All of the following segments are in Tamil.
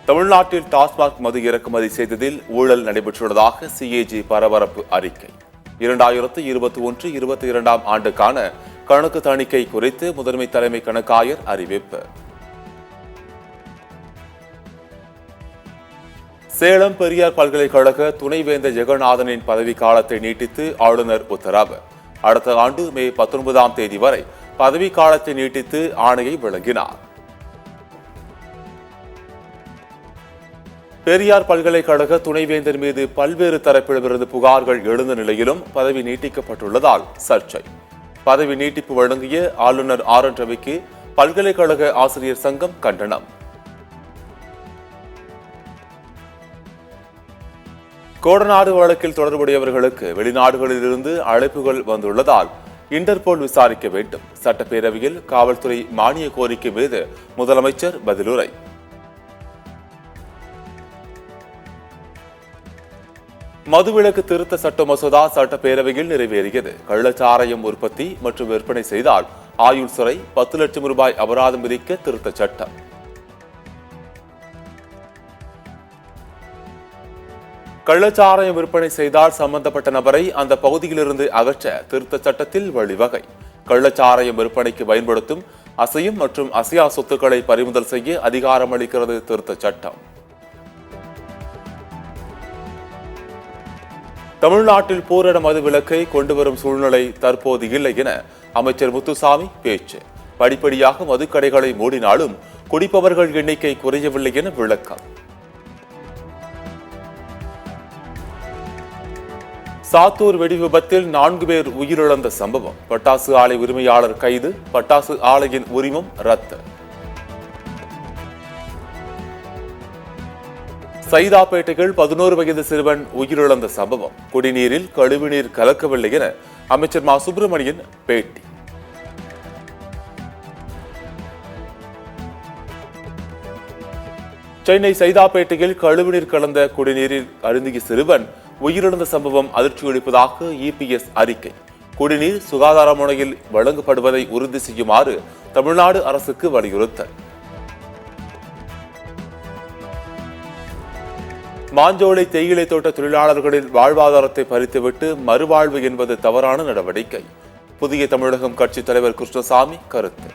தமிழ்நாட்டில் டாஸ்மாக் மது இறக்குமதி செய்ததில் ஊழல் நடைபெற்றுள்ளதாக சிஏஜி பரபரப்பு அறிக்கை. 2021-22 ஆண்டுக்கான கணக்கு தணிக்கை குறித்து முதன்மை தலைமை கணக்காயர் அறிவிப்பு. சேலம் பெரியார் பல்கலைக்கழக துணைவேந்தர் ஜெகநாதனின் பதவிக்காலத்தை நீட்டித்து ஆளுநர் உத்தரவு. அடுத்த ஆண்டு மே 19ஆம் தேதி வரை பதவிக்காலத்தை நீட்டித்து ஆணையை வழங்கினார். பெரியார் பல்கலைக்கழக துணைவேந்தர் மீது பல்வேறு தரப்பிலிருந்து புகார்கள் எழுந்த நிலையிலும் பதவி நீட்டிக்கப்பட்டுள்ளதால் சர்ச்சை. பதவி நீட்டிப்பு வழங்கிய ஆளுநர் RN ரவிக்கு பல்கலைக்கழக ஆசிரியர் சங்கம் கண்டனம். கோடநாடு வழக்கில் தொடர்புடையவர்களுக்கு வெளிநாடுகளில் இருந்து அழைப்புகள் வந்துள்ளதால் இன்டர்போல் விசாரிக்க வேண்டும். சட்டப்பேரவையில் காவல்துறை மானிய கோரிக்கை மீது முதலமைச்சர் பதிலுரை. மதுவிலக்கு திருத்த சட்ட மசோதா சட்டப்பேரவையில் நிறைவேறியது. கள்ளச்சாராயம் உற்பத்தி மற்றும் விற்பனை செய்தால் ஆயுள் சிறை, 10 லட்சம் ரூபாய் அபராதம் விதிக்க திருத்த சட்டம். கள்ளச்சாராயம் விற்பனை செய்தால் சம்பந்தப்பட்ட நபரை அந்த பகுதியிலிருந்து அகற்ற திருத்த சட்டத்தில் வழிவகை. கள்ளச்சாராயம் விற்பனைக்கு பயன்படுத்தும் அசையும் மற்றும் அசையா சொத்துக்களை பறிமுதல் செய்ய அதிகாரம் அளிக்கிறது திருத்த சட்டம். தமிழ்நாட்டில் பூரண மது விலக்கை கொண்டுவரும் சூழ்நிலை தற்போது இல்லை என அமைச்சர் முத்துசாமி பேச்சு. படிப்படியாக மதுக்கடைகளை மூடினாலும் குடிப்பவர்கள் எண்ணிக்கை குறையவில்லை என விளக்கம். சாத்தூர் வெடி விபத்தில் 4 பேர் உயிரிழந்த சம்பவம். பட்டாசு ஆலை உரிமையாளர் கைது, பட்டாசு ஆலையின் உரிமம் ரத்து. சைதாப்பேட்டையில் 11 வயது சிறுவன் உயிரிழந்த சம்பவம். குடிநீரில் கழிவுநீர் கலக்கவில்லை என அமைச்சர் மா சுப்பிரமணியன் பேட்டி. சென்னை சைதாப்பேட்டையில் கழிவுநீர் கலந்த குடிநீரில் அருந்திய சிறுவன் உயிரிழந்த சம்பவம் அதிர்ச்சியளிப்பதாக EPS அறிக்கை. குடிநீர் சுகாதார முறையில் வழங்கப்படுவதை உறுதி செய்யுமாறு தமிழ்நாடு அரசுக்கு வலியுறுத்தல். மாஞ்சோலை தேயிலை தோட்ட தொழிலாளர்களின் வாழ்வாதாரத்தை பறித்துவிட்டு மறுவாழ்வு என்பது தவறான நடவடிக்கை. புதிய தமிழகம் கட்சி தலைவர் கிருஷ்ணசாமி கருத்து.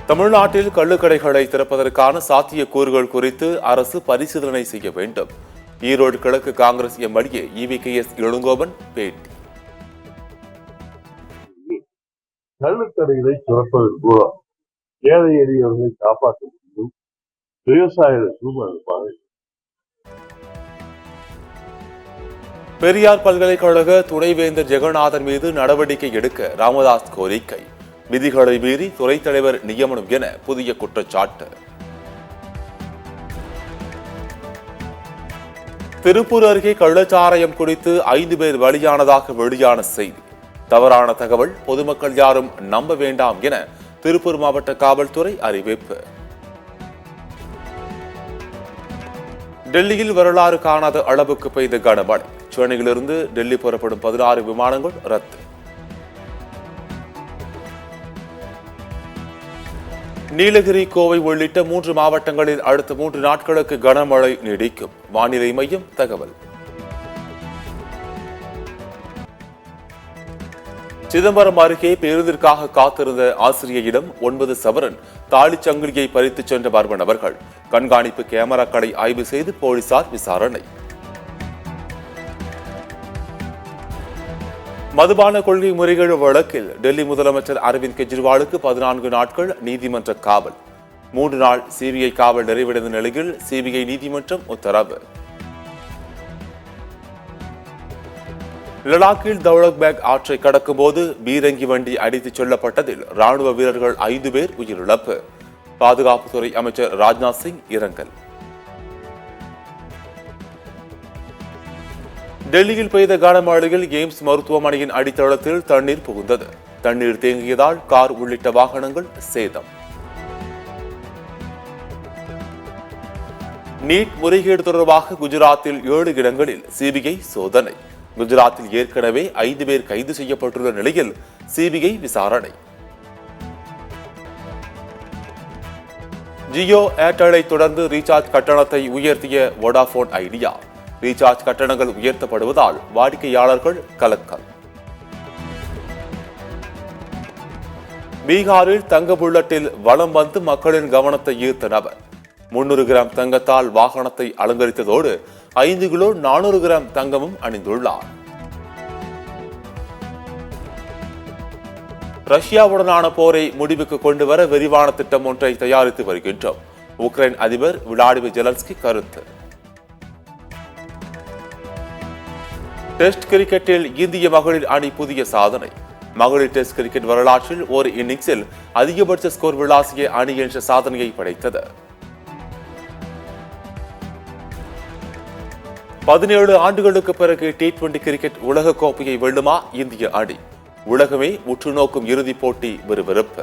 தமிழ்நாட்டில் கள்ளுக்கடைகளை திறப்பதற்கான சாத்தியக்கூறுகள் குறித்து அரசு பரிசீலனை செய்ய வேண்டும். ஈரோடு கிழக்கு காங்கிரஸ் MLA EVKS இளங்கோவன் பேட்டி. கள்ளுக்கடைகளை திறப்பதன் மூலம் ஏழை எளியவர்களை காப்பாற்ற முடியும். பெரியார் பல்கலைக்கழக துணைவேந்தர் ஜெகநாதன் மீது நடவடிக்கை எடுக்க ராமதாஸ் கோரிக்கை. விதிகளை மீறி துறை தலைவர் நியமனம் என புதிய குற்றச்சாட்டு. திருப்பூர் அருகே கள்ளச்சாராயம் குடித்து 5 பேர் பலியானதாக வெளியான செய்தி தவறான தகவல். பொதுமக்கள் யாரும் நம்ப வேண்டாம் என திருப்பூர் மாவட்ட காவல்துறை அறிவிப்பு. டெல்லியில் வரலாறு காணாத அளவுக்கு பெய்த கனமழை. சென்னையிலிருந்து டெல்லி புறப்படும் 16 விமானங்கள் ரத்து. நீலகிரி, கோவை உள்ளிட்ட 3 மாவட்டங்களில் அடுத்த 3 நாட்களுக்கு கனமழை நீடிக்கும். வானிலை மையம் தகவல். சிதம்பரம் அருகே பேருந்திற்காக காத்திருந்த ஆசிரியையிடம் 9 சவரன் தாலிச்சங்கிலியை பறித்துச் சென்ற மர்ம நபர்கள். கண்காணிப்பு கேமராக்களை ஆய்வு செய்து போலீசார் விசாரணை. மதுபான கொள்கை முறைகேடு வழக்கில் டெல்லி முதலமைச்சர் அரவிந்த் கெஜ்ரிவாலுக்கு 14 நாட்கள் நீதிமன்ற காவல். 3 நாள் CBI காவல் நிறைவடைந்த நிலையில் CBI நீதிமன்றம் உத்தரவு. லடாக்கில் தௌலத் பேக் ஆற்றை கடக்கும் போது பீரங்கி வண்டி அடித்துச் செல்லப்பட்டதில் ராணுவ வீரர்கள் 5 பேர் உயிரிழப்பு. பாதுகாப்புத்துறை அமைச்சர் ராஜ்நாத் சிங் இரங்கல். டெல்லியில் பெய்த கனமழையில் எய்ம்ஸ் மருத்துவமனையின் அடித்தளத்தில் தண்ணீர் புகுந்தது. தண்ணீர் தேங்கியதால் கார் உள்ளிட்ட வாகனங்கள் சேதம். நீட் முறைகேடு தொடர்பாக குஜராத்தில் 7 இடங்களில் CBI சோதனை. குஜராத்தில் ஏற்கனவே 5 பேர் கைது செய்யப்பட்டுள்ள நிலையில் CBI விசாரணை. ஜியோ ஏர்டெலை தொடர்ந்து ரீசார்ஜ் கட்டணத்தை உயர்த்திய வோடாபோன் ஐடியா. ரீசார்ஜ் கட்டணங்கள் உயர்த்தப்படுவதால் வாடிக்கையாளர்கள் கலக்கம். பீகாரில் தங்க புல்லட்டில் வலம் வந்து மக்களின் கவனத்தை ஈர்த்த நபர் 300 கிராம் தங்கத்தால் வாகனத்தை அலங்கரித்ததோடு 5 கிலோ 400 கிராம் தங்கமும் அணிந்துள்ளார். ரஷ்யாவுடனான போரை முடிவுக்கு கொண்டு வர விரிவான திட்டம் ஒன்றை தயாரித்து வருகின்றோம். உக்ரைன் அதிபர் விளாடிமிர் ஜெலன்ஸ்கி கருத்து. டெஸ்ட் கிரிக்கெட்டில் இந்திய மகளிர் அணி புதிய சாதனை. மகளிர் டெஸ்ட் கிரிக்கெட் வரலாற்றில் ஒரு இன்னிங்ஸில் அதிகபட்ச ஸ்கோர் விளாசிய அணி என்ற சாதனையை படைத்தது. 17 ஆண்டுகளுக்கு பிறகு T20 கிரிக்கெட் உலக கோப்பையை வெல்லுமா இந்திய அணி? உலகமே உற்றுநோக்கும் இறுதிப் போட்டி விறுவிறுப்பு.